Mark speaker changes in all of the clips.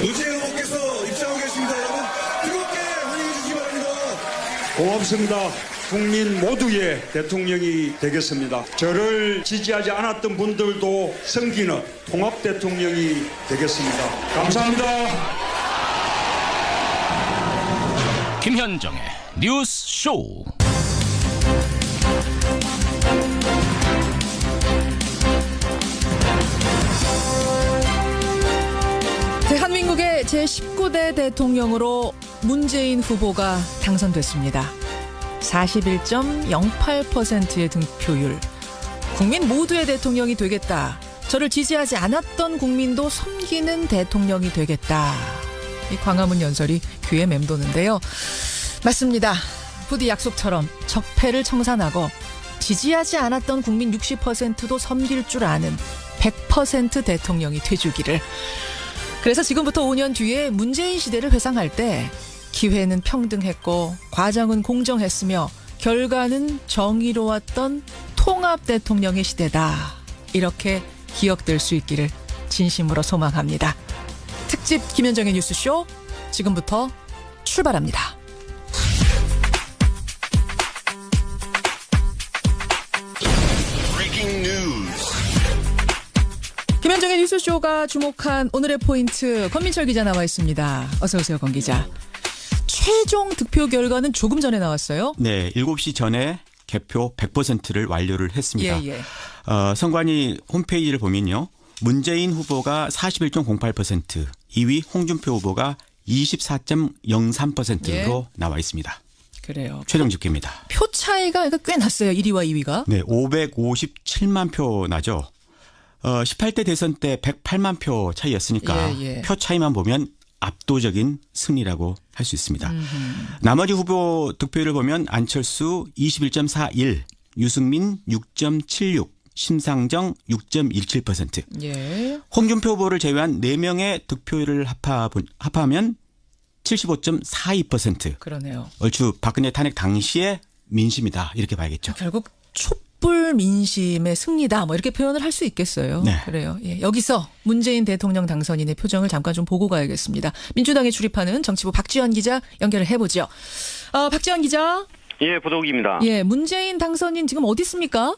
Speaker 1: 문재인 후보께서 입장하고 계십니다. 여러분 뜨겁게 환영해 주시기 바랍니다.
Speaker 2: 고맙습니다. 국민 모두의 대통령이 되겠습니다. 저를 지지하지 않았던 분들도 섬기는 통합 대통령이 되겠습니다. 감사합니다.
Speaker 3: 김현정의 뉴스 쇼.
Speaker 4: 대한민국의 제19대 대통령으로 문재인 후보가 당선됐습니다. 41.08%의 득표율. 국민 모두의 대통령이 되겠다. 저를 지지하지 않았던 국민도 섬기는 대통령이 되겠다. 이 광화문 연설이 귀에 맴도는데요. 맞습니다. 부디 약속처럼 적폐를 청산하고 지지하지 않았던 국민 60%도 섬길 줄 아는 100% 대통령이 돼주기를. 그래서 지금부터 5년 뒤에 문재인 시대를 회상할 때 기회는 평등했고 과정은 공정했으며 결과는 정의로웠던 통합 대통령의 시대다. 이렇게 기억될 수 있기를 진심으로 소망합니다. 특집 김현정의 뉴스쇼 지금부터 출발합니다. 김현정의 뉴스쇼가 주목한 오늘의 포인트 권민철 기자 나와 있습니다. 어서 오세요, 권 기자. 최종 득표 결과는 조금 전에 나왔어요.
Speaker 5: 네, 7시 전에 개표 100%를 완료를 했습니다.
Speaker 4: 예.
Speaker 5: 선관위 홈페이지를 보면요. 문재인 후보가 41.08%, 2위 홍준표 후보가 24.03%로 나와 있습니다.
Speaker 4: 그래요.
Speaker 5: 최종 집계입니다.
Speaker 4: 표 차이가 꽤 났어요. 1위와 2위가.
Speaker 5: 네, 557만 표 나죠. 18대 대선 때 108만 표 차이였으니까 표 차이만 보면 압도적인 승리라고 할 수 있습니다. 나머지 후보 득표율을 보면 안철수 21.41, 유승민 6.76, 심상정 6.17%.
Speaker 4: 예.
Speaker 5: 홍준표 후보를 제외한 4명의 득표율을 합하면 75.42%.
Speaker 4: 그러네요.
Speaker 5: 얼추 박근혜 탄핵 당시의 민심이다 이렇게 봐야겠죠.
Speaker 4: 결국 촛불 민심의 승리다 뭐 이렇게 표현을 할 수 있겠어요.
Speaker 5: 네.
Speaker 4: 그래요. 예. 여기서 문재인 대통령 당선인의 표정을 잠깐 좀 보고 가야겠습니다. 민주당에 출입하는 정치부 박지원 기자 연결을 해보죠. 박지원 기자.
Speaker 6: 예, 보도국입니다.
Speaker 4: 예, 문재인 당선인 지금 어디 있습니까?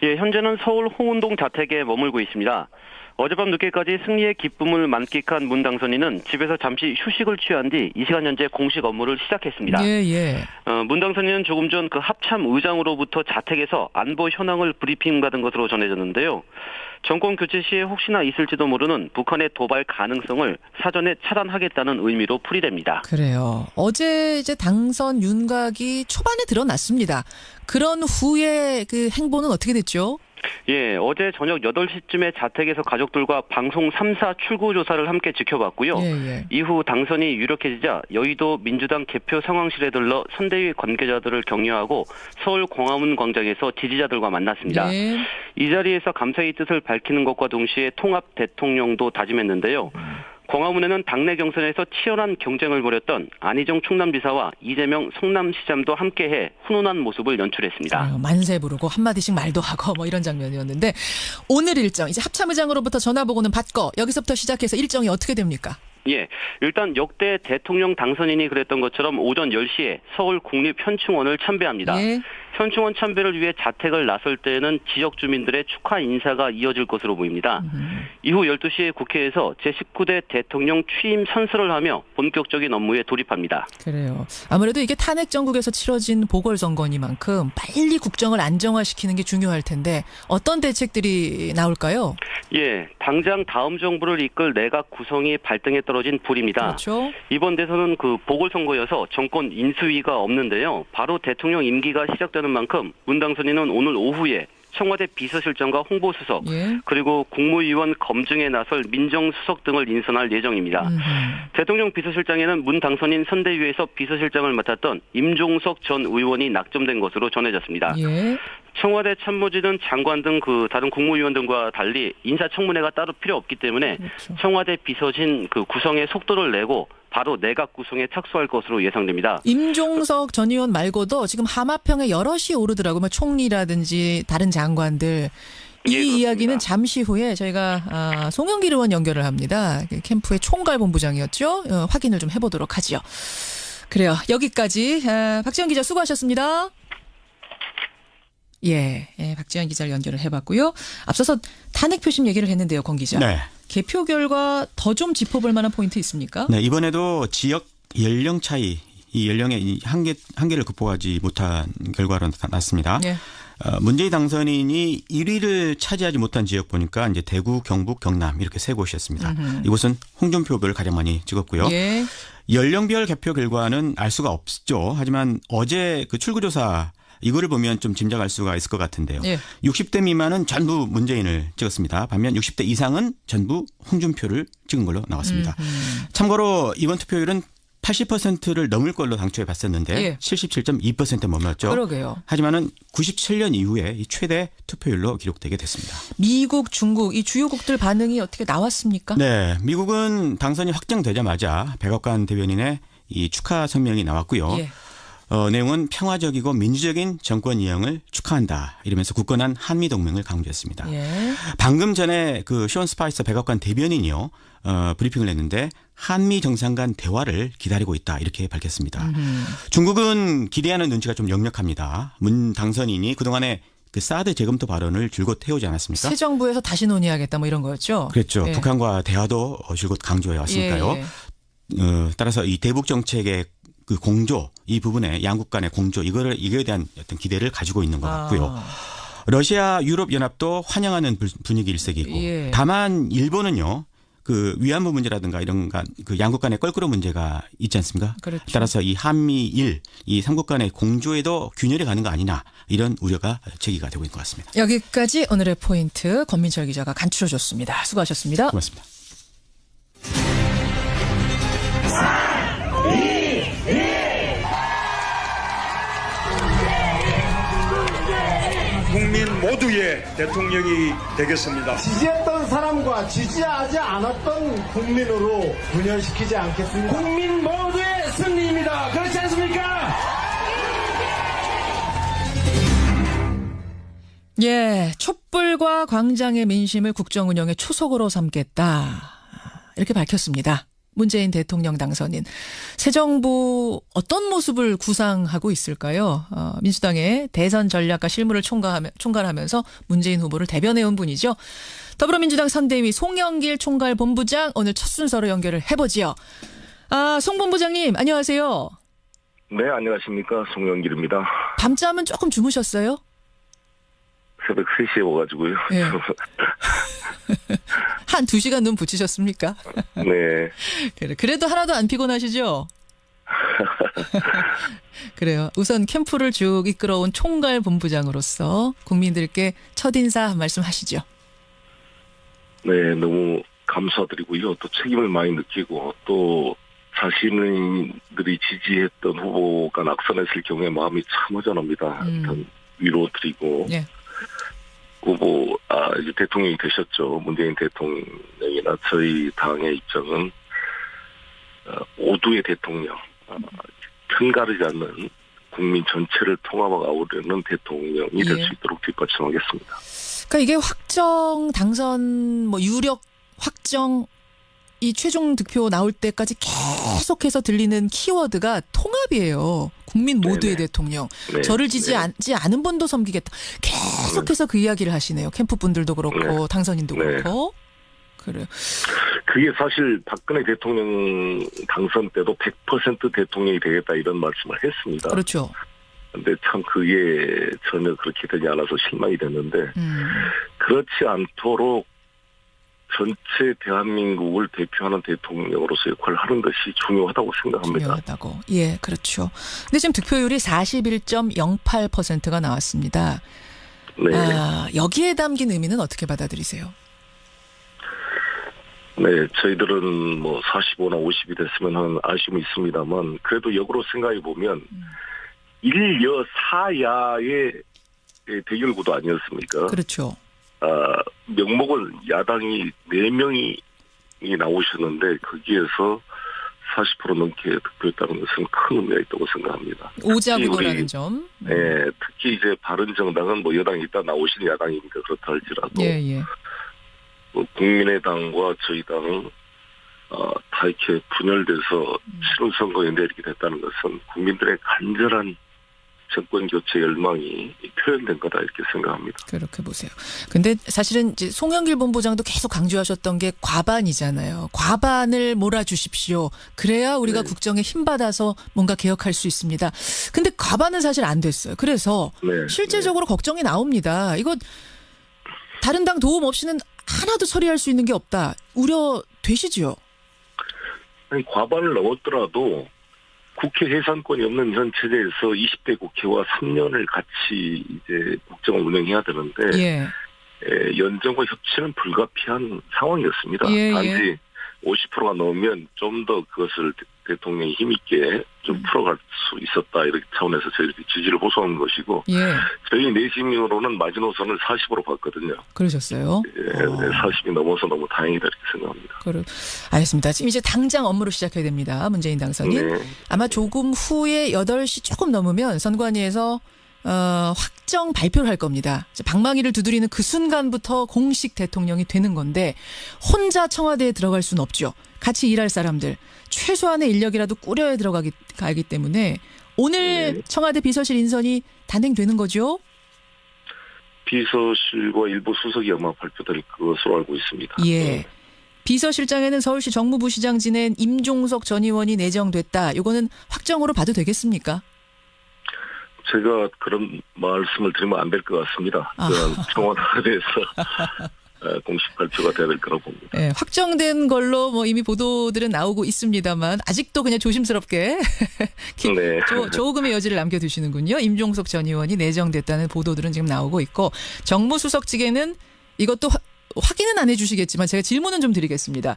Speaker 6: 예, 현재는 서울 홍은동 자택에 머물고 있습니다. 어젯밤 늦게까지 승리의 기쁨을 만끽한 문 당선인은 집에서 잠시 휴식을 취한 뒤 이 시간 현재 공식 업무를 시작했습니다.
Speaker 4: 예.
Speaker 6: 문 당선인은 조금 전 그 합참 의장으로부터 자택에서 안보 현황을 브리핑 받은 것으로 전해졌는데요. 정권 교체 시에 혹시나 있을지도 모르는 북한의 도발 가능성을 사전에 차단하겠다는 의미로 풀이됩니다.
Speaker 4: 그래요. 어제 이제 당선 윤곽이 초반에 드러났습니다. 그런 후에 그 행보는 어떻게 됐죠?
Speaker 6: 예, 어제 저녁 8시쯤에 자택에서 가족들과 방송 3사 출구 조사를 함께 지켜봤고요.
Speaker 4: 예.
Speaker 6: 이후 당선이 유력해지자 여의도 민주당 개표 상황실에 들러 선대위 관계자들을 격려하고 서울 광화문 광장에서 지지자들과 만났습니다.
Speaker 4: 예.
Speaker 6: 이 자리에서 감사의 뜻을 밝히는 것과 동시에 통합 대통령도 다짐했는데요. 광화문에는 당내 경선에서 치열한 경쟁을 벌였던 안희정 충남지사와 이재명 성남시장도 함께해 훈훈한 모습을 연출했습니다.
Speaker 4: 만세 부르고 한마디씩 말도 하고 뭐 이런 장면이었는데 오늘 일정 이제 합참의장으로부터 전화보고는 받고 여기서부터 시작해서 일정이 어떻게 됩니까?
Speaker 6: 예, 일단 역대 대통령 당선인이 그랬던 것처럼 오전 10시에 서울 국립현충원을 참배합니다.
Speaker 4: 예.
Speaker 6: 현충원 참배를 위해 자택을 나설 때에는 지역 주민들의 축하 인사가 이어질 것으로 보입니다. 이후 12시에 국회에서 제19대 대통령 취임 선서를 하며 본격적인 업무에 돌입합니다.
Speaker 4: 그래요. 아무래도 이게 탄핵 정국에서 치러진 보궐선거니만큼 빨리 국정을 안정화시키는 게 중요할 텐데 어떤 대책들이 나올까요?
Speaker 6: 예, 당장 다음 정부를 이끌 내각 구성이 발등에 떨어진 불입니다.
Speaker 4: 그렇죠.
Speaker 6: 이번 대선은 그 보궐선거여서 정권 인수위가 없는데요. 바로 대통령 임기가 시작되는 만큼 문 당선인은 오늘 오후에 청와대 비서실장과 홍보수석 그리고 국무위원 검증에 나설 민정수석 등을 인선할 예정입니다. 대통령 비서실장에는 문 당선인 선대위에서 비서실장을 맡았던 임종석 전 의원이 낙점된 것으로 전해졌습니다. 청와대 참모진은 장관 등 그 다른 국무위원 등과 달리 인사청문회가 따로 필요 없기 때문에 청와대 비서진 그 구성에 속도를 내고 바로 내각 구성에 착수할 것으로 예상됩니다.
Speaker 4: 임종석 전 의원 말고도 지금 하마평에 여럿이 오르더라고요. 총리라든지 다른 장관들. 이
Speaker 6: 그렇습니다.
Speaker 4: 이야기는 잠시 후에 저희가 송영길 의원 연결을 합니다. 캠프의 총괄본부장이었죠. 확인을 좀 해보도록 하죠. 그래요. 여기까지 박지원 기자 수고하셨습니다. 예, 박지원 기자를 연결을 해봤고요. 앞서서 탄핵 표심 얘기를 했는데요, 권 기자.
Speaker 5: 네. 개표
Speaker 4: 결과 더 좀 짚어볼 만한 포인트 있습니까?
Speaker 5: 네, 이번에도 지역 연령 차이, 이 연령의 한계를 극복하지 못한 결과로 났습니다. 네. 문재인 당선인이 1위를 차지하지 못한 지역 보니까 이제 대구, 경북, 경남 이렇게 세 곳이었습니다. 이곳은 홍준표를 가장 많이 찍었고요. 예. 연령별 개표 결과는 알 수가 없죠. 하지만 어제 그 출구조사 이거를 보면 좀 짐작할 수가 있을 것 같은데요. 예. 60대 미만은 전부 문재인을 찍었습니다. 반면 60대 이상은 전부 홍준표를 찍은 걸로 나왔습니다. 참고로 이번 투표율은 80%를 넘을 걸로 당초에 봤었는데 예. 77.2%에 머물렀죠.
Speaker 4: 그러게요.
Speaker 5: 하지만은 97년 이후에 이 최대 투표율로 기록되게 됐습니다.
Speaker 4: 미국, 중국 이 주요국들 반응이 어떻게 나왔습니까?
Speaker 5: 네, 미국은 당선이 확정되자마자 백악관 대변인의 이 축하 성명이 나왔고요. 예. 내용은 평화적이고 민주적인 정권 이행을 축하한다. 이러면서 굳건한 한미 동맹을 강조했습니다. 예. 방금 전에 그 션 스파이서 백악관 대변인이요. 브리핑을 했는데 한미 정상 간 대화를 기다리고 있다. 이렇게 밝혔습니다. 중국은 기대하는 눈치가 좀 역력합니다. 문 당선인이 그동안에 그 사드 재검토 발언을 줄곧 해오지 않았습니까?
Speaker 4: 새 정부에서 다시 논의하겠다 뭐 이런 거였죠.
Speaker 5: 그렇죠.
Speaker 4: 예.
Speaker 5: 북한과 대화도 줄곧 강조해 왔으니까요. 예. 따라서 이 대북 정책의 그 공조 이 부분에 양국 간의 공조 이거에 대한 어떤 기대를 가지고 있는 것 같고요. 러시아 유럽 연합도 환영하는 분위기 일색이고 예. 다만 일본은요. 그 위안부 문제라든가 이런 그 양국 간의 껄끄러운 문제가 있지 않습니까? 그렇죠. 따라서 이 한미일 이 삼국 간의 공조에도 균열이 가는 거 아니냐 이런 우려가 제기가 되고 있는 것 같습니다.
Speaker 4: 여기까지 오늘의 포인트 권민철 기자가 간추려줬습니다. 수고하셨습니다.
Speaker 5: 고맙습니다.
Speaker 2: 국민 모두의 대통령이 되겠습니다.
Speaker 7: 지지했던 사람과 지지하지 않았던 국민으로 분열시키지 않겠습니다. 국민 모두의 승리입니다. 그렇지 않습니까?
Speaker 4: 예, 촛불과 광장의 민심을 국정 운영의 초석으로 삼겠다. 이렇게 밝혔습니다. 문재인 대통령 당선인. 새 정부 어떤 모습을 구상하고 있을까요? 민주당의 대선 전략과 실무를 총괄하면서 문재인 후보를 대변해온 분이죠. 더불어민주당 선대위 송영길 총괄본부장 오늘 첫 순서로 연결을 해보지요. 송 본부장님 안녕하세요.
Speaker 8: 네, 안녕하십니까. 송영길입니다.
Speaker 4: 밤잠은 조금 주무셨어요?
Speaker 8: 새벽 3시에 와가지고요. 네.
Speaker 4: 한 2시간 눈 붙이셨습니까?
Speaker 8: 네.
Speaker 4: 그래도 하나도 안 피곤하시죠? 그래요. 우선 캠프를 쭉 이끌어온 총괄 본부장으로서 국민들께 첫인사 한 말씀 하시죠.
Speaker 8: 네, 너무 감사드리고요. 또 책임을 많이 느끼고 또 자신들이 지지했던 후보가 낙선했을 경우에 마음이 참 허전합니다. 일단 위로드리고. 네. 후보, 이제 대통령이 되셨죠. 문재인 대통령이나 저희 당의 입장은, 모두의 대통령, 편가르지 않는 국민 전체를 통합하고는 대통령이 될 수 있도록 뒷받침하겠습니다.
Speaker 4: 그러니까 이게 확정, 당선, 유력 확정, 이 최종 득표 나올 때까지 계속해서 들리는 키워드가 통합이에요. 국민 모두의 네네. 대통령. 네. 저를 지지하지 않은 분도 섬기겠다. 계속해서 그 이야기를 하시네요. 캠프 분들도 그렇고 당선인도 그렇고. 그래요.
Speaker 8: 그게 사실 박근혜 대통령 당선 때도 100% 대통령이 되겠다 이런 말씀을 했습니다.
Speaker 4: 그렇죠.
Speaker 8: 근데 참 그게 전혀 그렇게 되지 않아서 실망이 됐는데 그렇지 않도록 전체 대한민국을 대표하는 대통령으로서 역할을 하는 것이 중요하다고 생각합니다.
Speaker 4: 중요하다고. 예, 그렇죠. 근데 지금 득표율이 41.08%가 나왔습니다.
Speaker 8: 네.
Speaker 4: 여기에 담긴 의미는 어떻게 받아들이세요?
Speaker 8: 네, 저희들은 45나 50이 됐으면 아쉬움이 있습니다만 그래도 역으로 생각해 보면 1여 4야의 대결 구도 아니었습니까?
Speaker 4: 그렇죠.
Speaker 8: 명목은 야당이 4명이 나오셨는데 거기에서 40% 넘게 득표했다는 것은 큰 의미가 있다고 생각합니다.
Speaker 4: 오자구도라는 점.
Speaker 8: 네, 특히 이제 바른정당은 뭐 여당이 있다 나오신 야당이니까 그렇다 할지라도
Speaker 4: 예.
Speaker 8: 뭐 국민의당과 저희 당은 다 이렇게 분열돼서 치른 선거에 내리게 됐다는 것은 국민들의 간절한 정권 교체 열망이 표현된 거다 이렇게 생각합니다.
Speaker 4: 그렇게 보세요. 근데 사실은 이제 송영길 본부장도 계속 강조하셨던 게 과반이잖아요. 과반을 몰아주십시오. 그래야 우리가 국정에 힘받아서 뭔가 개혁할 수 있습니다. 근데 과반은 사실 안 됐어요. 그래서 실제적으로 걱정이 나옵니다. 이거 다른 당 도움 없이는 하나도 처리할 수 있는 게 없다. 우려되시죠?
Speaker 8: 아니, 과반을 넘었더라도 국회 해산권이 없는 현 체제에서 20대 국회와 3년을 같이 이제 국정을 운영해야 되는데 연정과 협치는 불가피한 상황이었습니다. 단지 50%가 넘으면 좀 더 그것을 대통령이 힘있게 좀 풀어갈 수 있었다 이렇게 차원에서 저희들이 지지를 호소한 것이고 저희 내심으로는 마지노선을 40으로 봤거든요.
Speaker 4: 그러셨어요?
Speaker 8: 40이 넘어서 너무 다행이다 이렇게 생각합니다.
Speaker 4: 알겠습니다. 지금 이제 당장 업무를 시작해야 됩니다. 문재인 당선인. 아마 조금 후에 8시 조금 넘으면 선관위에서 확정 발표를 할 겁니다. 방망이를 두드리는 그 순간부터 공식 대통령이 되는 건데 혼자 청와대에 들어갈 수는 없죠. 같이 일할 사람들 최소한의 인력이라도 꾸려야 들어가기 때문에 오늘 청와대 비서실 인선이 단행되는 거죠?
Speaker 8: 비서실과 일부 수석이 아마 발표될 것으로 알고 있습니다.
Speaker 4: 비서실장에는 서울시 정무부시장 지낸 임종석 전 의원이 내정됐다. 이거는 확정으로 봐도 되겠습니까?
Speaker 8: 제가 그런 말씀을 드리면 안 될 것 같습니다. 청와대에서 공식 발표가 돼야 될 거라고 봅니다.
Speaker 4: 확정된 걸로 뭐 이미 보도들은 나오고 있습니다만 아직도 그냥 조심스럽게 조금의 여지를 남겨두시는군요. 임종석 전 의원이 내정됐다는 보도들은 지금 나오고 있고 정무수석직에는 이것도 확인은 안 해주시겠지만 제가 질문은 좀 드리겠습니다.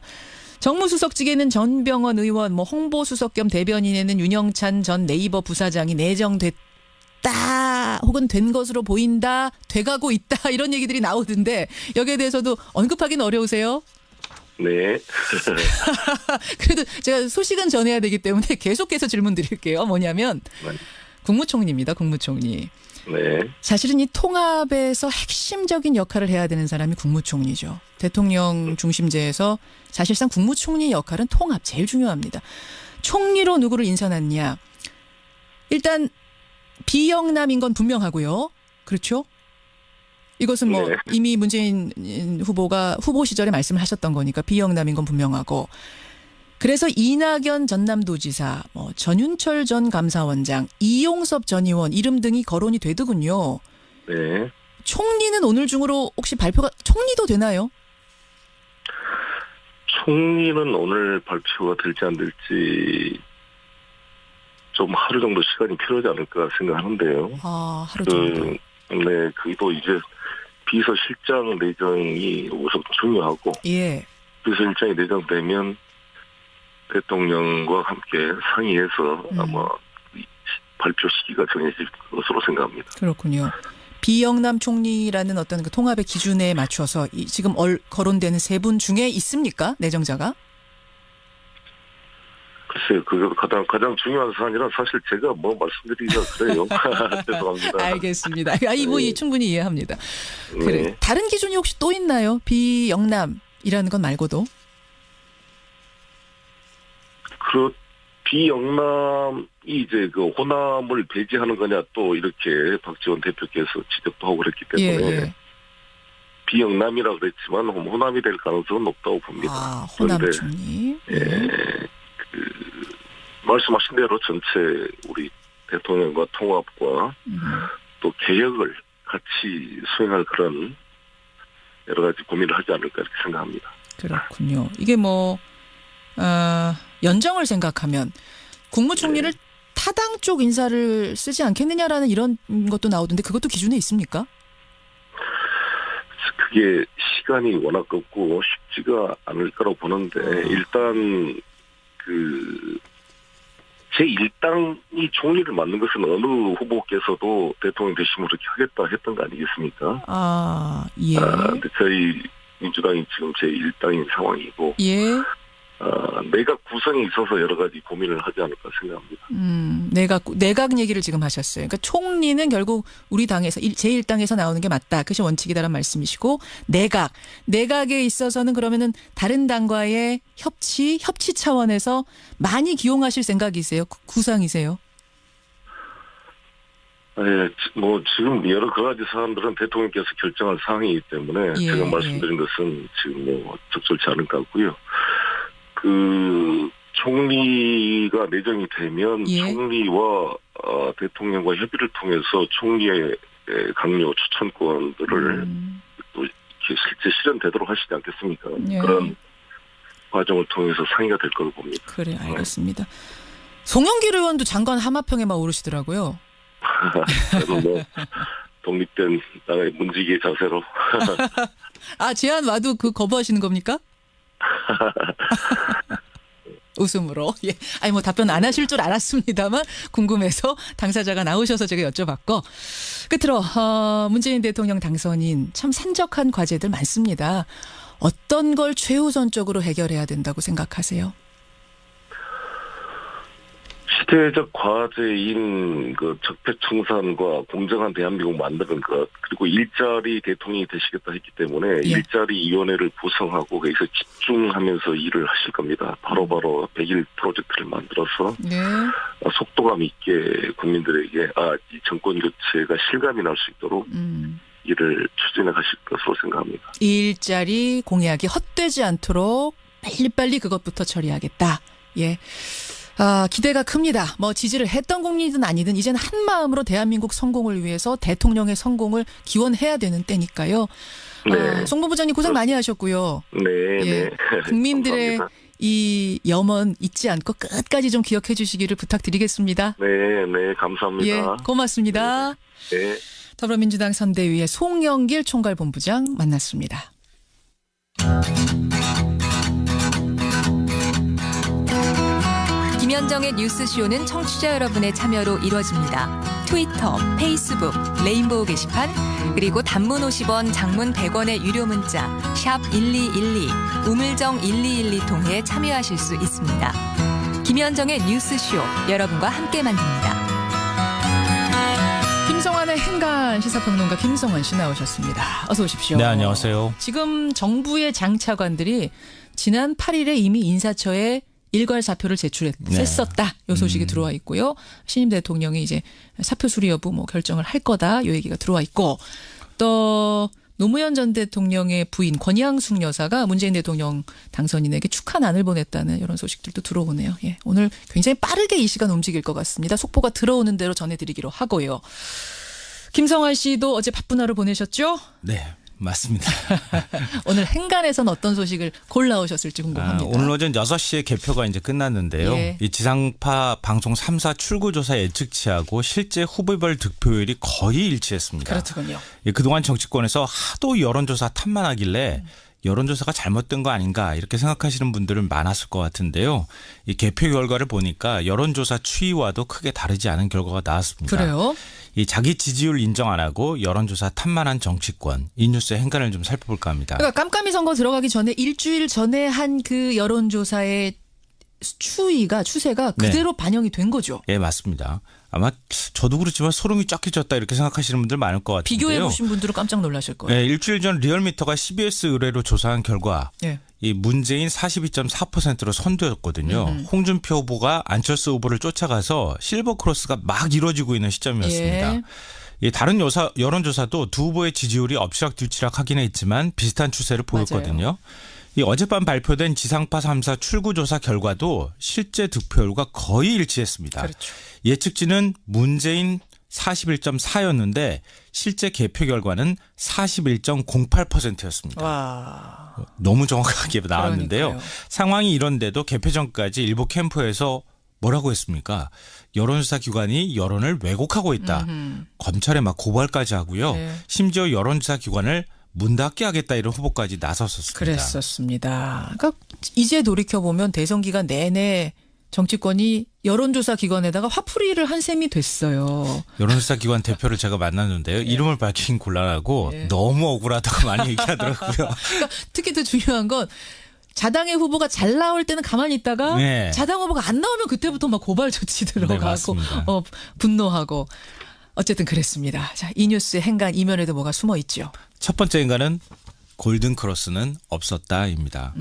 Speaker 4: 정무수석직에는 전병헌 의원, 홍보수석 겸 대변인에는 윤영찬 전 네이버 부사장이 내정됐다. 혹은 된 것으로 보인다, 돼가고 있다 이런 얘기들이 나오던데 여기에 대해서도 언급하기는 어려우세요?
Speaker 8: 네.
Speaker 4: 그래도 제가 소식은 전해야 되기 때문에 계속해서 질문 드릴게요. 뭐냐면 국무총리입니다. 국무총리. 사실은 이 통합에서 핵심적인 역할을 해야 되는 사람이 국무총리죠. 대통령 중심제에서 사실상 국무총리 역할은 통합 제일 중요합니다. 총리로 누구를 인선했냐. 일단 비영남인 건 분명하고요. 그렇죠? 이것은 이미 문재인 후보가 후보 시절에 말씀을 하셨던 거니까 비영남인 건 분명하고 그래서 이낙연 전남도지사, 전윤철 전 감사원장, 이용섭 전 의원 이름 등이 거론이 되더군요. 총리는 오늘 중으로 혹시 발표가 총리도 되나요?
Speaker 8: 총리는 오늘 발표가 될지 안 될지 좀 하루 정도 시간이 필요하지 않을까 생각하는데요.
Speaker 4: 하루 정도.
Speaker 8: 그도 이제 비서실장 내정이 우선 중요하고 비서실장이 내정되면 대통령과 함께 상의해서 아마 발표 시기가 정해질 것으로 생각합니다.
Speaker 4: 그렇군요. 비영남 총리라는 어떤 그 통합의 기준에 맞춰서 지금 거론되는 세 분 중에 있습니까? 내정자가?
Speaker 8: 글쎄요, 그게 가장 중요한 사안이라 사실 제가 말씀드리기가 그래요. 죄송합니다.
Speaker 4: 알겠습니다. 충분히 이해합니다. 그래. 다른 기준이 혹시 또 있나요? 비영남이라는 건 말고도?
Speaker 8: 비영남이 이제 그 호남을 배제하는 거냐 또 이렇게 박지원 대표께서 지적도 하고 그랬기 때문에 비영남이라고 그랬지만 호남이 될 가능성은 높다고 봅니다.
Speaker 4: 호남 총리.
Speaker 8: 말씀하신 대로 전체 우리 대통령과 통합과 또 개혁을 같이 수행할 그런 여러 가지 고민을 하지 않을까 이렇게 생각합니다.
Speaker 4: 그렇군요. 이게 연정을 생각하면 국무총리를 타당 쪽 인사를 쓰지 않겠느냐라는 이런 것도 나오던데 그것도 기준에 있습니까?
Speaker 8: 그게 시간이 워낙 없고 쉽지가 않을 거라고 보는데 일단 제1당이 총리를 맡는 것은 어느 후보께서도 대통령 되시면 그렇게 하겠다 했던 거 아니겠습니까? 근데 저희 민주당이 지금 제1당인 상황이고 내각 구성에 있어서 여러 가지 고민을 하지 않을까 생각합니다.
Speaker 4: 내각 얘기를 지금 하셨어요. 그러니까 총리는 결국 우리 당에서 제1당에서 나오는 게 맞다. 그것이 원칙이다라는 말씀이시고 내각에 있어서는 그러면은 다른 당과의 협치 차원에서 많이 기용하실 생각이세요? 구상이세요?
Speaker 8: 네, 뭐 지금 여러 가지 사안들은 대통령께서 결정할 사항이기 때문에 제가 말씀드린 것은 지금 뭐 적절치 않은 것 같고요. 그 총리가 내정이 되면 총리와 대통령과 협의를 통해서 총리의 강요 추천권들을 또 실제 실현되도록 하시지 않겠습니까? 그런 과정을 통해서 상의가 될 거로 봅니다.
Speaker 4: 그래, 알겠습니다. 송영길 의원도 장관 하마평에만 오르시더라고요.
Speaker 8: 저는 뭐 독립된 나라의 문지기의 자세로.
Speaker 4: 제안 와도 거부하시는 겁니까? 웃음으로. 예. 아니 뭐 답변 안 하실 줄 알았습니다만 궁금해서 당사자가 나오셔서 제가 여쭤봤고, 끝으로 문재인 대통령 당선인 참 산적한 과제들 많습니다. 어떤 걸 최우선적으로 해결해야 된다고 생각하세요?
Speaker 8: 시대적 과제인 그 적폐청산과 공정한 대한민국 만드는 것, 그리고 일자리 대통령이 되시겠다 했기 때문에 일자리 위원회를 구성하고 거기서 집중하면서 일을 하실 겁니다. 바로바로 100일 프로젝트를 만들어서 속도감 있게 국민들에게 이 정권 교체가 실감이 날 수 있도록 일을 추진해 가실 것으로 생각합니다.
Speaker 4: 일자리 공약이 헛되지 않도록 빨리빨리 그것부터 처리하겠다. 예. 기대가 큽니다. 뭐 지지를 했던 국민이든 아니든 이제는 한 마음으로 대한민국 성공을 위해서 대통령의 성공을 기원해야 되는 때니까요. 송 본부장님 고생 많이 하셨고요.
Speaker 8: 네.
Speaker 4: 국민들의
Speaker 8: 감사합니다.
Speaker 4: 이 염원 잊지 않고 끝까지 좀 기억해 주시기를 부탁드리겠습니다.
Speaker 8: 네, 감사합니다.
Speaker 4: 예, 고맙습니다.
Speaker 8: 네.
Speaker 4: 더불어민주당 선대위의 송영길 총괄본부장 만났습니다.
Speaker 9: 김현정의 뉴스쇼는 청취자 여러분의 참여로 이루어집니다. 트위터, 페이스북, 레인보우 게시판, 그리고 단문 50원, 장문 100원의 유료 문자 샵 1212, 우물정 1212 통해 참여하실 수 있습니다. 김현정의 뉴스쇼, 여러분과 함께 만듭니다.
Speaker 4: 김성환의 행간 시사평론가 김성환 씨 나오셨습니다. 어서 오십시오.
Speaker 3: 네, 안녕하세요.
Speaker 4: 지금 정부의 장차관들이 지난 8일에 이미 인사처에 일괄 사표를 제출했었다. 요 소식이 들어와 있고요. 신임 대통령이 이제 사표 수리 여부 결정을 할 거다. 요 얘기가 들어와 있고, 또 노무현 전 대통령의 부인 권양숙 여사가 문재인 대통령 당선인에게 축하난을 보냈다는 이런 소식들도 들어오네요. 예, 오늘 굉장히 빠르게 이 시간 움직일 것 같습니다. 속보가 들어오는 대로 전해드리기로 하고요. 김성환 씨도 어제 바쁜 하루 보내셨죠?
Speaker 3: 네. 맞습니다.
Speaker 4: 오늘 행간에서는 어떤 소식을 골라오셨을지 궁금합니다.
Speaker 3: 오늘 오전 6시에 개표가 이제 끝났는데요. 이 지상파 방송 3사 출구조사 예측치하고 실제 후보별 득표율이 거의 일치했습니다.
Speaker 4: 그렇군요.
Speaker 3: 그동안 정치권에서 하도 여론조사 탓만하길래 여론조사가 잘못된 거 아닌가 이렇게 생각하시는 분들은 많았을 것 같은데요. 이 개표 결과를 보니까 여론조사 추이와도 크게 다르지 않은 결과가 나왔습니다.
Speaker 4: 그래요?
Speaker 3: 이 자기 지지율 인정 안 하고 여론조사 탓만한 정치권, 이 뉴스의 행간을 좀 살펴볼까 합니다.
Speaker 4: 그러니까 깜깜이 선거 들어가기 전에 일주일 전에 한 그 여론조사의 추세가 그대로 반영이 된 거죠.
Speaker 3: 예, 맞습니다. 아마 저도 그렇지만 소름이 쫙 끼쳤다 이렇게 생각하시는 분들 많을 것 같은데요.
Speaker 4: 비교해 보신 분들은 깜짝 놀라실 거예요.
Speaker 3: 네, 일주일 전 리얼미터가 CBS 의뢰로 조사한 결과 이 문재인 42.4%로 선두였거든요. 홍준표 후보가 안철수 후보를 쫓아가서 실버 크로스가 막 이루어지고 있는 시점이었습니다. 이 다른 여론조사도 두 후보의 지지율이 엎치락뒤치락 하긴 했지만 비슷한 추세를 보였거든요. 맞아요. 이 어젯밤 발표된 지상파 3사 출구조사 결과도 실제 득표율과 거의 일치했습니다. 그렇죠. 예측치는 문재인 41.4였는데 실제 개표 결과는 41.08%였습니다.
Speaker 4: 와.
Speaker 3: 너무 정확하게 나왔는데요.
Speaker 4: 그러니까요.
Speaker 3: 상황이 이런데도 개표 전까지 일부 캠프에서 뭐라고 했습니까? 여론조사 기관이 여론을 왜곡하고 있다. 검찰에 막 고발까지 하고요. 네. 심지어 여론조사 기관을 문 닫게 하겠다 이런 후보까지 나섰었습니다.
Speaker 4: 그랬었습니다. 그러니까 이제 돌이켜보면 대선 기간 내내 정치권이 여론조사 기관에다가 화풀이를 한 셈이 됐어요.
Speaker 3: 여론조사 기관 대표를 제가 만났는데요. 이름을 밝히긴 곤란하고 너무 억울하다고 많이 얘기하더라고요.
Speaker 4: 그러니까 특히 더 중요한 건 자당의 후보가 잘 나올 때는 가만히 있다가
Speaker 3: 네.
Speaker 4: 자당 후보가 안 나오면 그때부터 막 고발 조치 들어가고 분노하고 어쨌든 그랬습니다. 자, 이 뉴스의 행간 이면에도 뭐가 숨어 있죠.
Speaker 3: 첫 번째 행간은 골든크로스는 없었다입니다.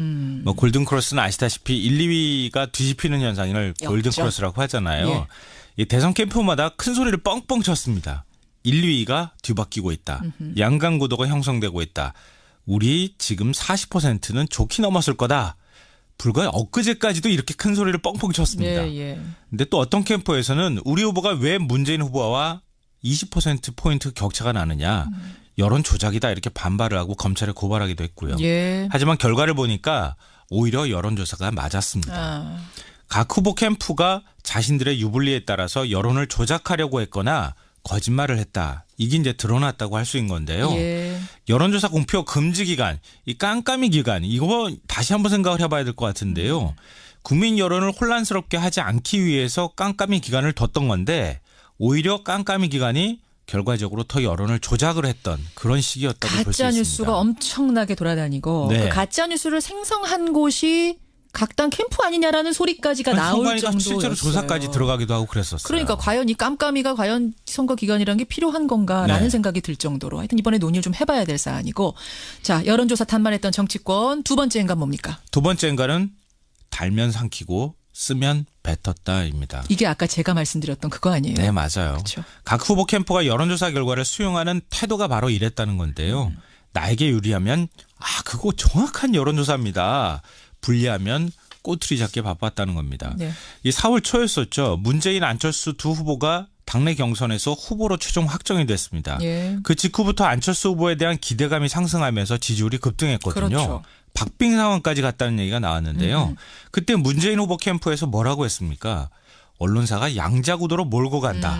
Speaker 3: 뭐 골든크로스는 아시다시피 1, 2위가 뒤집히는 현상을 골든크로스라고 하잖아요.
Speaker 4: 예.
Speaker 3: 이 대선 캠프마다 큰 소리를 뻥뻥 쳤습니다. 1, 2위가 뒤바뀌고 있다. 양강구도가 형성되고 있다. 우리 지금 40%는 좋게 넘었을 거다. 불과 엊그제까지도 이렇게 큰 소리를 뻥뻥 쳤습니다. 근데 또 어떤 캠프에서는 우리 후보가 왜 문재인 후보와 20%포인트 격차가 나느냐. 여론 조작이다 이렇게 반발을 하고 검찰에 고발하기도 했고요. 하지만 결과를 보니까 오히려 여론조사가 맞았습니다. 각 후보 캠프가 자신들의 유불리에 따라서 여론을 조작하려고 했거나 거짓말을 했다. 이게 이제 드러났다고 할 수 있는 건데요. 여론조사 공표 금지 기간, 이 깜깜이 기간 이거 다시 한번 생각을 해봐야 될 것 같은데요. 국민 여론을 혼란스럽게 하지 않기 위해서 깜깜이 기간을 뒀던 건데 오히려 깜깜이 기간이 결과적으로 더 여론을 조작을 했던 그런 시기였다고 볼 수 있습니다.
Speaker 4: 가짜 뉴스가 엄청나게 돌아다니고 그 가짜 뉴스를 생성한 곳이 각 당 캠프 아니냐라는 소리까지가 나올 정도였어요.
Speaker 3: 실제로 조사까지 들어가기도 하고 그랬었어요.
Speaker 4: 그러니까 과연 이 깜깜이가 과연 선거 기간이라는 게 필요한 건가라는 생각이 들 정도로 하여튼 이번에 논의를 좀 해봐야 될 사안이고 자 여론조사 탄만했던 정치권 두 번째 행간 뭡니까?
Speaker 3: 두 번째 행간은 달면 삼키고 쓰면 뱉었다입니다.
Speaker 4: 이게 아까 제가 말씀드렸던 그거 아니에요?
Speaker 3: 네, 맞아요.
Speaker 4: 그렇죠.
Speaker 3: 각 후보 캠프가 여론조사 결과를 수용하는 태도가 바로 이랬다는 건데요. 나에게 유리하면 그거 정확한 여론조사입니다. 불리하면 꼬투리 잡기 바빴다는 겁니다. 이 4월 초였었죠. 문재인 안철수 두 후보가 당내 경선에서 후보로 최종 확정이 됐습니다. 그 직후부터 안철수 후보에 대한 기대감이 상승하면서 지지율이 급등했거든요.
Speaker 4: 그렇죠.
Speaker 3: 박빙 상황까지 갔다는 얘기가 나왔는데요. 그때 문재인 후보 캠프에서 뭐라고 했습니까? 언론사가 양자구도로 몰고 간다.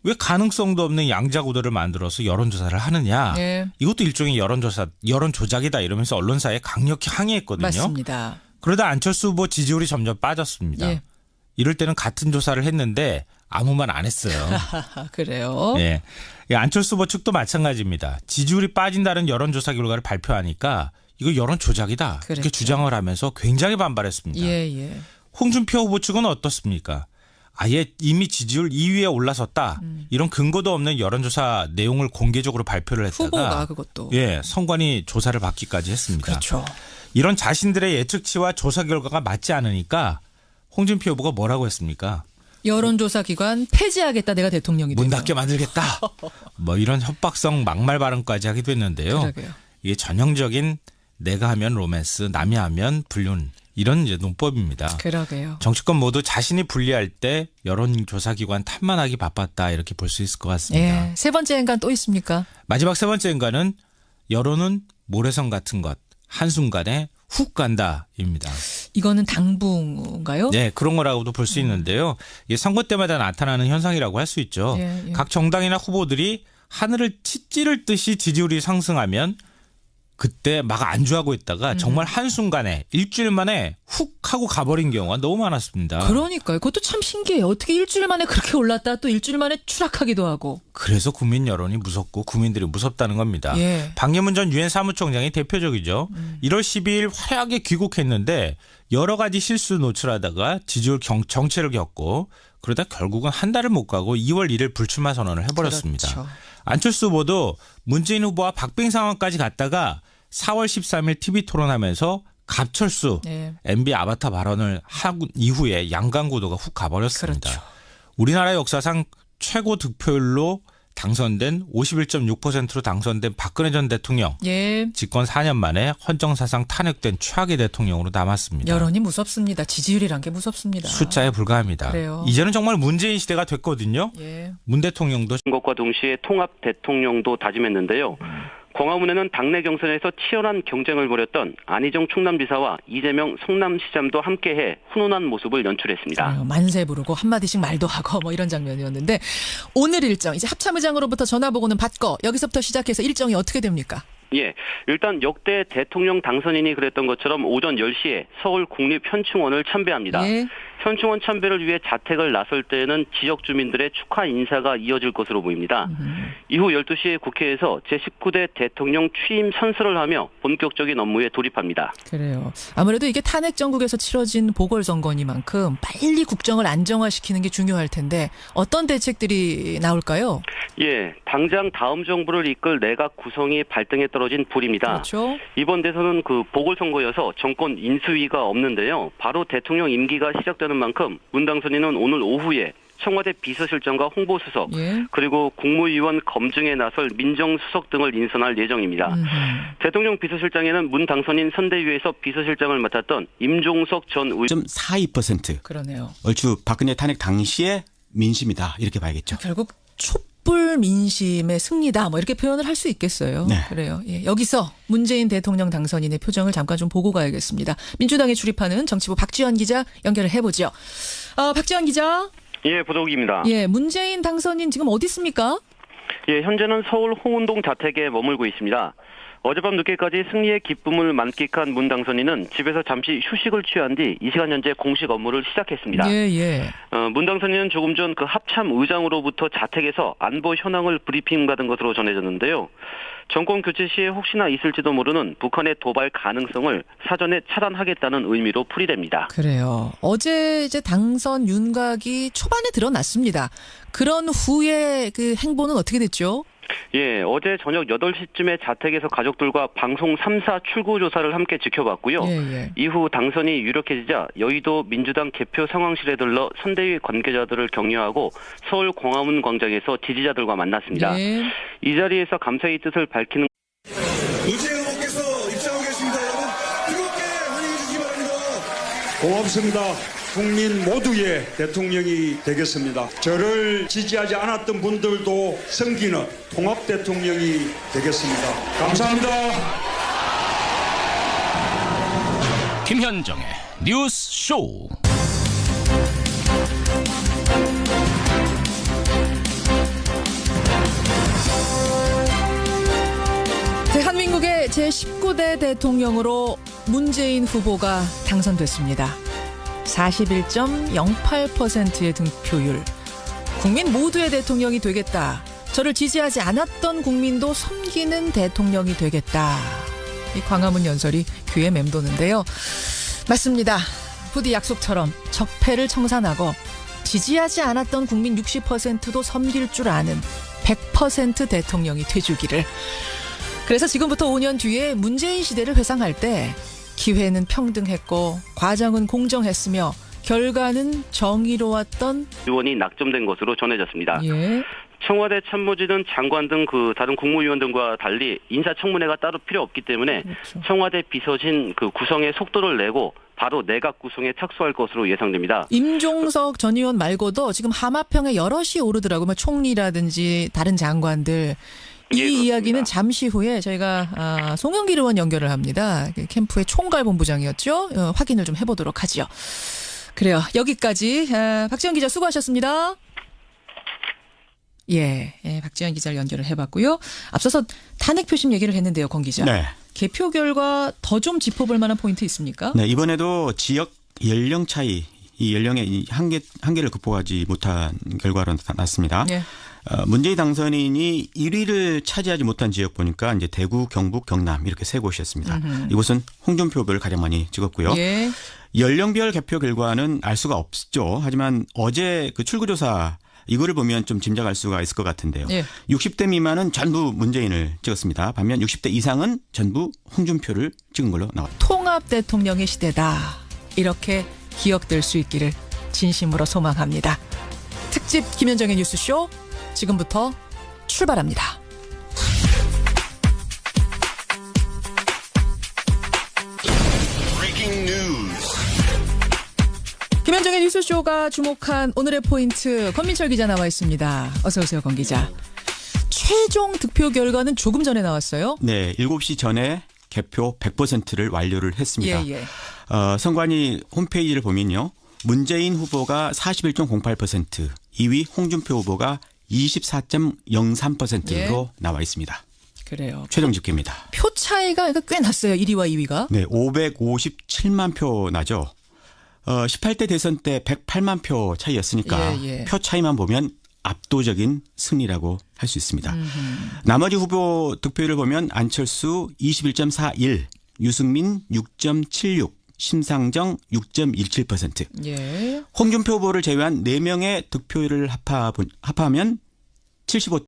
Speaker 3: 왜 가능성도 없는 양자구도를 만들어서 여론조사를 하느냐. 이것도 일종의 여론 조작이다 이러면서 언론사에 강력히 항의했거든요.
Speaker 4: 맞습니다.
Speaker 3: 그러다 안철수 후보 지지율이 점점 빠졌습니다. 이럴 때는 같은 조사를 했는데 아무 말 안 했어요.
Speaker 4: 그래요?
Speaker 3: 예. 안철수 후보 측도 마찬가지입니다. 지지율이 빠진다는 여론조사 결과를 발표하니까 이거 여론 조작이다. 이렇게 주장을 하면서 굉장히 반발했습니다. 홍준표 후보 측은 어떻습니까? 아예 이미 지지율 2위에 올라섰다. 이런 근거도 없는 여론조사 내용을 공개적으로 발표를 했다가
Speaker 4: 후보가 그것도.
Speaker 3: 선관위 조사를 받기까지 했습니다.
Speaker 4: 그렇죠.
Speaker 3: 이런 자신들의 예측치와 조사 결과가 맞지 않으니까 홍준표 후보가 뭐라고 했습니까?
Speaker 4: 여론조사 기관 폐지하겠다. 내가 대통령이 되면.
Speaker 3: 문 닫게 만들겠다. 뭐 이런 협박성 막말 발언까지 하기도 했는데요.
Speaker 4: 그러게요.
Speaker 3: 이게 전형적인 내가 하면 로맨스, 남이 하면 불륜 이런 이제 논법입니다.
Speaker 4: 그러게요.
Speaker 3: 정치권 모두 자신이 불리할 때 여론조사기관 탓만하기 바빴다 이렇게 볼 수 있을 것 같습니다.
Speaker 4: 세 번째 행간 또 있습니까?
Speaker 3: 마지막 세 번째 행간은 여론은 모래성 같은 것 한순간에 훅 간다입니다.
Speaker 4: 이거는 당분인가요?
Speaker 3: 네, 그런 거라고도 볼 수 있는데요. 선거 때마다 나타나는 현상이라고 할 수 있죠. 각 정당이나 후보들이 하늘을 치찌를 듯이 지지율이 상승하면 그때 막 안주하고 있다가 정말 한순간에 일주일 만에 훅 하고 가버린 경우가 너무 많았습니다.
Speaker 4: 그러니까요. 그것도 참 신기해요. 어떻게 일주일 만에 그렇게 올랐다 또 일주일 만에 추락하기도 하고.
Speaker 3: 그래서 국민 여론이 무섭고 국민들이 무섭다는 겁니다. 박예문 전 유엔 사무총장이 대표적이죠. 1월 12일 화려하게 귀국했는데 여러 가지 실수 노출하다가 지지율 정체를 겪고 그러다 결국은 한 달을 못 가고 2월 1일 불출마 선언을 해버렸습니다. 그렇죠. 안철수 후보도 문재인 후보와 박빙 상황까지 갔다가 4월 13일 TV 토론하면서 갑철수 MB 아바타 발언을 한 이후에 양강구도가 훅 가버렸습니다. 그렇죠. 우리나라 역사상 최고 득표율로 당선된 51.6%로 당선된 박근혜 전 대통령 집권 4년 만에 헌정사상 탄핵된 최악의 대통령으로 남았습니다.
Speaker 4: 여론이 무섭습니다. 지지율이란 게 무섭습니다.
Speaker 3: 숫자에 불과합니다.
Speaker 4: 그래요.
Speaker 3: 이제는 정말 문재인 시대가 됐거든요. 문 대통령도
Speaker 6: 것과 동시에 통합 대통령도 다짐했는데요. 광화문에는 당내 경선에서 치열한 경쟁을 벌였던 안희정 충남지사와 이재명 성남시장도 함께해 훈훈한 모습을 연출했습니다.
Speaker 4: 만세 부르고 한마디씩 말도 하고 뭐 이런 장면이었는데 오늘 일정 이제 합참의장으로부터 전화보고는 받고 여기서부터 시작해서 일정이 어떻게 됩니까?
Speaker 6: 일단 역대 대통령 당선인이 그랬던 것처럼 오전 10시에 서울 국립현충원을 참배합니다. 현충원 참배를 위해 자택을 나설 때에는 지역 주민들의 축하 인사가 이어질 것으로 보입니다. 이후 12시에 국회에서 제19대 대통령 취임 선서를 하며 본격적인 업무에 돌입합니다.
Speaker 4: 그래요. 아무래도 이게 탄핵 정국에서 치러진 보궐선거니만큼 빨리 국정을 안정화시키는 게 중요할 텐데 어떤 대책들이 나올까요?
Speaker 6: 예, 당장 다음 정부를 이끌 내각 구성이 발등에 떨어진 불입니다.
Speaker 4: 그렇죠.
Speaker 6: 이번 대선은 그 보궐선거여서 정권 인수위가 없는데요. 바로 대통령 임기가 시작되는 만큼 문 당선인은 오늘 오후에 청와대 비서실장과 홍보수석 그리고 국무위원 검증에 나설 민정수석 등을 인선할 예정입니다. 대통령 비서실장에는 문 당선인 선대위에서 비서실장을 맡았던 임종석 전 의원
Speaker 5: 42%.
Speaker 4: 그러네요.
Speaker 5: 얼추 박근혜 탄핵 당시의 민심이다 이렇게 봐야겠죠.
Speaker 4: 결국 촛불 민심의 승리다 뭐 이렇게 표현을 할 수 있겠어요.
Speaker 5: 네.
Speaker 4: 그래요. 예, 여기서 문재인 대통령 당선인의 표정을 잠깐 좀 보고 가야겠습니다. 민주당에 출입하는 정치부 박지원 기자 연결을 해보죠. 박지원 기자.
Speaker 6: 예, 보도국입니다.
Speaker 4: 예, 문재인 당선인 지금 어디 있습니까?
Speaker 6: 예, 현재는 서울 홍은동 자택에 머물고 있습니다. 어젯밤 늦게까지 승리의 기쁨을 만끽한 문 당선인은 집에서 잠시 휴식을 취한 뒤 이 시간 현재 공식 업무를 시작했습니다.
Speaker 4: 예.
Speaker 6: 문 당선인은 조금 전 그 합참 의장으로부터 자택에서 안보 현황을 브리핑받은 것으로 전해졌는데요. 정권 교체 시에 혹시나 있을지도 모르는 북한의 도발 가능성을 사전에 차단하겠다는 의미로 풀이됩니다.
Speaker 4: 그래요. 어제 이제 당선 윤곽이 초반에 드러났습니다. 그런 후에 그 행보는 어떻게 됐죠?
Speaker 6: 예, 어제 저녁 8시쯤에 자택에서 가족들과 방송 3사 출구 조사를 함께 지켜봤고요. 이후 당선이 유력해지자 여의도 민주당 개표 상황실에 들러 선대위 관계자들을 격려하고 서울 광화문 광장에서 지지자들과 만났습니다. 이 자리에서 감사의 뜻을 밝히는
Speaker 1: 문재인 후보께서 입장하고 계십니다. 여러분 뜨겁게 환영해 주시기 바랍니다.
Speaker 2: 고맙습니다. 국민 모두의 대통령이 되겠습니다. 저를 지지하지 않았던 분들도 섬기는 통합 대통령이 되겠습니다. 감사합니다.
Speaker 10: 김현정의 뉴스 쇼.
Speaker 4: 대한민국의 제19대 대통령으로 문재인 후보가 당선됐습니다. 41.08%의 득표율. 국민 모두의 대통령이 되겠다. 저를 지지하지 않았던 국민도 섬기는 대통령이 되겠다. 이 광화문 연설이 귀에 맴도는데요. 맞습니다. 부디 약속처럼 적폐를 청산하고 지지하지 않았던 국민 60%도 섬길 줄 아는 100% 대통령이 돼주기를. 그래서 지금부터 5년 뒤에 문재인 시대를 회상할 때 기회는 평등했고 과정은 공정했으며 결과는 정의로웠던
Speaker 6: 의원이 낙점된 것으로 전해졌습니다.
Speaker 4: 예.
Speaker 6: 청와대 참모진은 장관 등 그 다른 국무위원 등과 달리 인사청문회가 따로 필요 없기 때문에 그렇죠. 청와대 비서진 그 구성에 속도를 내고 바로 내각 구성에 착수할 것으로 예상됩니다.
Speaker 4: 임종석 전 의원 말고도 지금 하마평에 여럿이 오르더라고요. 총리라든지 다른 장관들. 이 이야기는 잠시 후에 저희가 송영길 의원 연결을 합니다. 캠프의 총괄본부장이었죠. 확인을 좀 해보도록 하죠. 그래요. 여기까지 박지원 기자 수고하셨습니다. 예, 박지원 기자를 연결을 해봤고요. 앞서서 탄핵 표심 얘기를 했는데요, 권 기자.
Speaker 5: 네. 개표
Speaker 4: 결과 더 좀 짚어볼 만한 포인트 있습니까?
Speaker 5: 네, 이번에도 지역 연령 차이, 이 연령의 한계를 극복하지 못한 결과로 났습니다. 네. 문재인 당선인이 1위를 차지하지 못한 지역 보니까 이제 대구, 경북, 경남 이렇게 세 곳이었습니다. 이곳은 홍준표를 가장 많이 찍었고요.
Speaker 4: 예.
Speaker 5: 연령별 개표 결과는 알 수가 없죠. 하지만 어제 그 출구조사 이거를 보면 좀 짐작할 수가 있을 것 같은데요. 예. 60대 미만은 전부 문재인을 찍었습니다. 반면 60대 이상은 전부 홍준표를 찍은 걸로 나왔습니다.
Speaker 4: 통합 대통령의 시대다. 이렇게 기억될 수 있기를 진심으로 소망합니다. 특집 김현정의 뉴스쇼 지금부터 출발합니다. 김현정의 뉴스쇼가 주목한 오늘의 포인트 권민철 기자 나와 있습니다. 어서 오세요, 권 기자. 최종 득표 결과는 조금 전에 나왔어요.
Speaker 5: 네, 7시 전에 개표 100%를 완료를 했습니다.
Speaker 4: 예.
Speaker 5: 선관위 홈페이지를 보면요. 문재인 후보가 41.08%, 2위 홍준표 후보가 24.03%로 나와 있습니다.
Speaker 4: 그래요.
Speaker 5: 최종 집계입니다.
Speaker 4: 표 차이가 꽤 났어요. 1위와 2위가.
Speaker 5: 네, 557만 표 나죠. 18대 대선 때 108만 표 차이였으니까 표 차이만 보면 압도적인 승리라고 할 수 있습니다. 나머지 후보 득표율을 보면 안철수 21.41, 유승민 6.76, 심상정 6.17%. 홍준표 후보를 제외한 4명의 득표율을 합하면 75.